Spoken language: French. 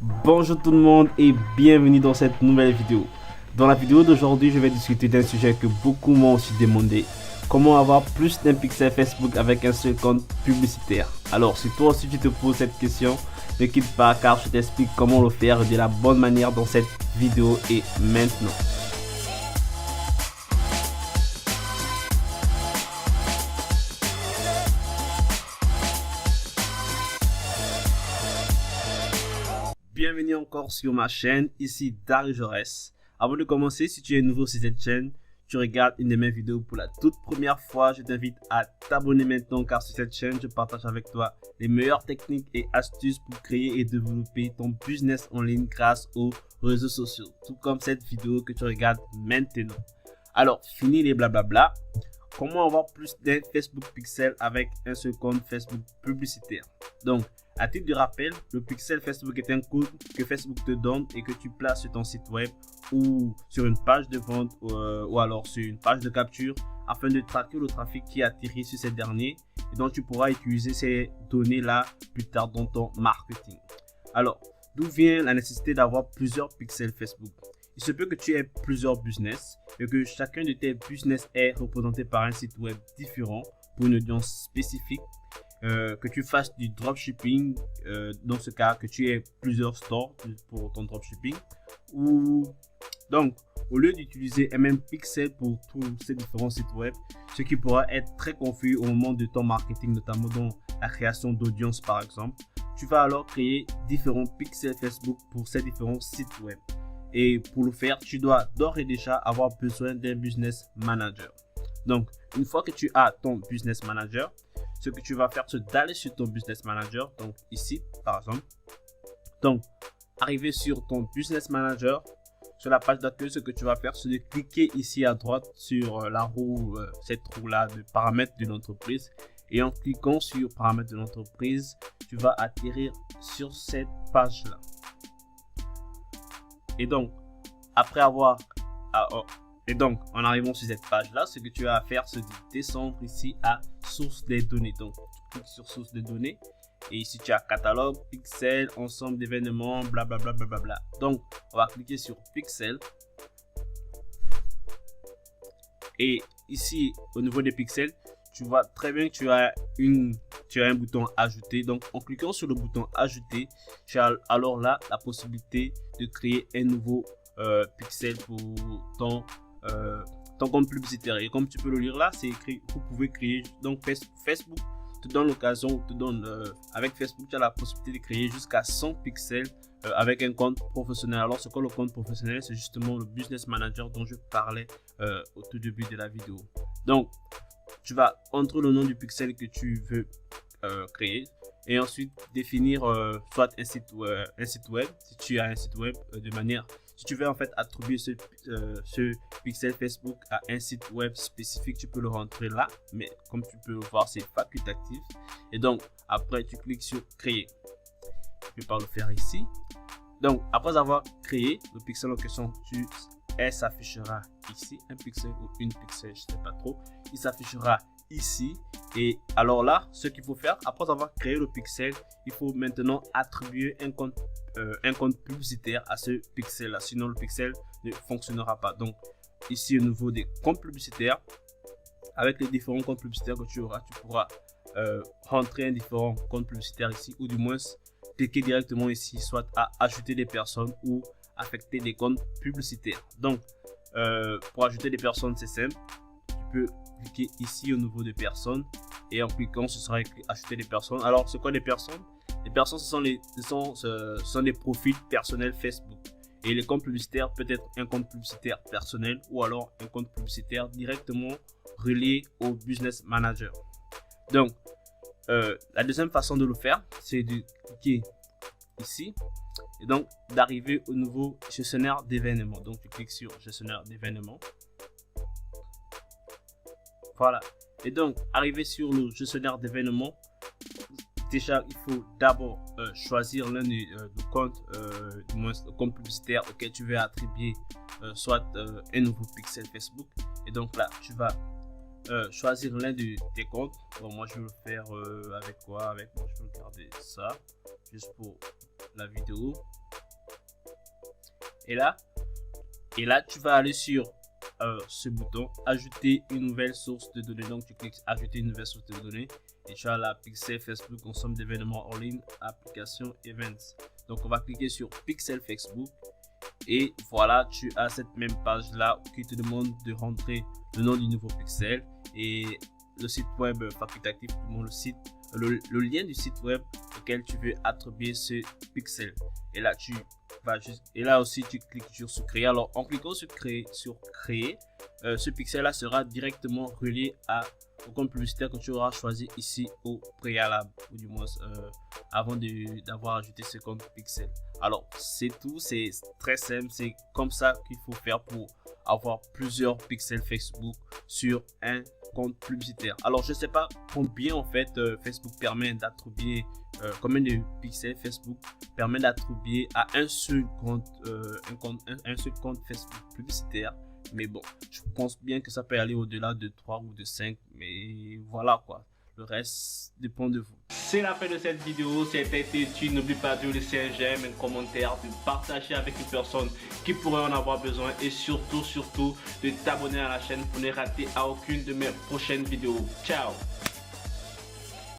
Bonjour tout le monde et bienvenue dans cette nouvelle vidéo. Dans la vidéo d'aujourd'hui, je vais discuter d'un sujet que beaucoup m'ont aussi demandé. Comment avoir plus d'un pixel Facebook avec un seul compte publicitaire. Alors si toi aussi tu te poses cette question, ne quitte pas car je t'explique comment le faire de la bonne manière dans cette vidéo et maintenant. Bienvenue encore sur ma chaîne, ici Dari Jaurès. Avant de commencer, si tu es nouveau sur cette chaîne, tu regardes une de mes vidéos pour la toute première fois, je t'invite à t'abonner maintenant car sur cette chaîne, je partage avec toi les meilleures techniques et astuces pour créer et développer ton business en ligne grâce aux réseaux sociaux, tout comme cette vidéo que tu regardes maintenant. Alors, fini les blablabla. Comment avoir plus d'un Facebook Pixel avec un seul compte Facebook publicitaire? Donc, à titre de rappel, le pixel Facebook est un code que Facebook te donne et que tu places sur ton site web ou sur une page de vente ou alors sur une page de capture afin de traquer le trafic qui atterrit sur ces derniers et donc tu pourras utiliser ces données là plus tard dans ton marketing. Alors, d'où vient la nécessité d'avoir plusieurs pixels Facebook? Il se peut que tu aies plusieurs business et que chacun de tes business est représenté par un site web différent pour une audience spécifique. Que tu fasses du dropshipping, dans ce cas que tu aies plusieurs stores pour ton dropshipping, ou donc au lieu d'utiliser un même pixel pour tous ces différents sites web, ce qui pourra être très confus au moment de ton marketing, notamment dans la création d'audience par exemple, tu vas alors créer différents pixels Facebook pour ces différents sites web. Et pour le faire, tu dois d'ores et déjà avoir besoin d'un business manager. Donc, une fois que tu as ton business manager, ce que tu vas faire, c'est d'aller sur ton business manager, donc ici par exemple. Donc, arriver sur ton business manager, sur la page d'accueil, ce que tu vas faire, c'est de cliquer ici à droite sur la roue, cette roue là de paramètres de l'entreprise. Et en cliquant sur paramètres de l'entreprise, tu vas atterrir sur cette page là. Et donc, après avoir... Et donc, en arrivant sur cette page-là, ce que tu as à faire, c'est de descendre ici à source des données. Donc, tu cliques sur source des données. Et ici, tu as catalogue, pixel, ensemble d'événements, blablabla. Bla. Donc, on va cliquer sur pixel. Et ici, au niveau des pixels, tu vois très bien que tu as un bouton ajouter. Donc, en cliquant sur le bouton ajouter, tu as alors là la possibilité de créer un nouveau pixel pour ton compte publicitaire. Et comme tu peux le lire là, c'est écrit, vous pouvez créer. Donc, Facebook te donne l'occasion, avec Facebook, tu as la possibilité de créer jusqu'à 100 pixels avec un compte professionnel. Alors, ce qu'est le compte professionnel, c'est justement le business manager dont je parlais au tout début de la vidéo. Donc, tu vas entrer le nom du pixel que tu veux créer et ensuite définir soit un site web, si tu as un site web de manière, si tu veux en fait attribuer ce pixel Facebook à un site web spécifique, tu peux le rentrer là, mais comme tu peux le voir, c'est facultatif. Et donc après tu cliques sur créer. Je vais pas le faire ici. Donc après avoir créé le pixel en question, elle s'affichera ici, un pixel ou une pixel, je sais pas trop, il s'affichera ici. Et alors là, ce qu'il faut faire, après avoir créé le pixel, il faut maintenant attribuer un compte publicitaire à ce pixel là, sinon le pixel ne fonctionnera pas. Donc ici au niveau des comptes publicitaires, avec les différents comptes publicitaires que tu auras, tu pourras rentrer un différent compte publicitaire ici, ou du moins cliquer directement ici, soit à ajouter des personnes ou affecter des comptes publicitaires. Donc pour ajouter des personnes, c'est simple, tu peux cliquer ici au niveau de personnes et en cliquant ce sera écrit ajouter des personnes. Alors c'est quoi des personnes? Les personnes, ce sont des profils personnels Facebook, et les comptes publicitaires peut être un compte publicitaire personnel ou alors un compte publicitaire directement relié au business manager. Donc la deuxième façon de le faire, c'est de cliquer ici et donc d'arriver au nouveau gestionnaire d'événements. Donc tu cliques sur gestionnaire d'événements. Voilà. Et donc arriver sur le gestionnaire d'événements, déjà il faut d'abord choisir l'un des comptes, du moins le compte publicitaire auquel tu veux attribuer soit un nouveau pixel Facebook. Et donc là tu vas choisir l'un de tes comptes. Bon, moi je vais le faire avec quoi? Avec moi je vais garder ça juste pour la vidéo. Et là, tu vas aller sur ce bouton, ajouter une nouvelle source de données. Donc, tu cliques ajouter une nouvelle source de données et tu as la Pixel Facebook consomme d'événements en ligne, application Events. Donc, on va cliquer sur Pixel Facebook et voilà, tu as cette même page là qui te demande de rentrer le nom du nouveau Pixel et le site web facultatif, le lien du site web auquel tu veux attribuer ce Pixel. Et là, aussi tu cliques sur créer. Alors en cliquant sur créer, ce pixel là sera directement relié au compte publicitaire que tu auras choisi ici au préalable, ou du moins avant d'avoir ajouté ce compte pixel. Alors c'est tout, c'est très simple, c'est comme ça qu'il faut faire pour avoir plusieurs pixels Facebook sur un compte publicitaire. Alors je sais pas combien en fait Facebook permet d'attribuer, combien de pixels Facebook permet d'attribuer à un seul compte, un seul compte Facebook publicitaire. Mais bon, je pense bien que ça peut aller au-delà de 3 ou de 5, mais voilà quoi. Le reste dépend de vous. C'est la fin de cette vidéo. Si elle t'a été utile, n'oublie pas de laisser un j'aime, un commentaire, de partager avec une personne qui pourrait en avoir besoin et surtout de t'abonner à la chaîne pour ne rater aucune de mes prochaines vidéos. Ciao!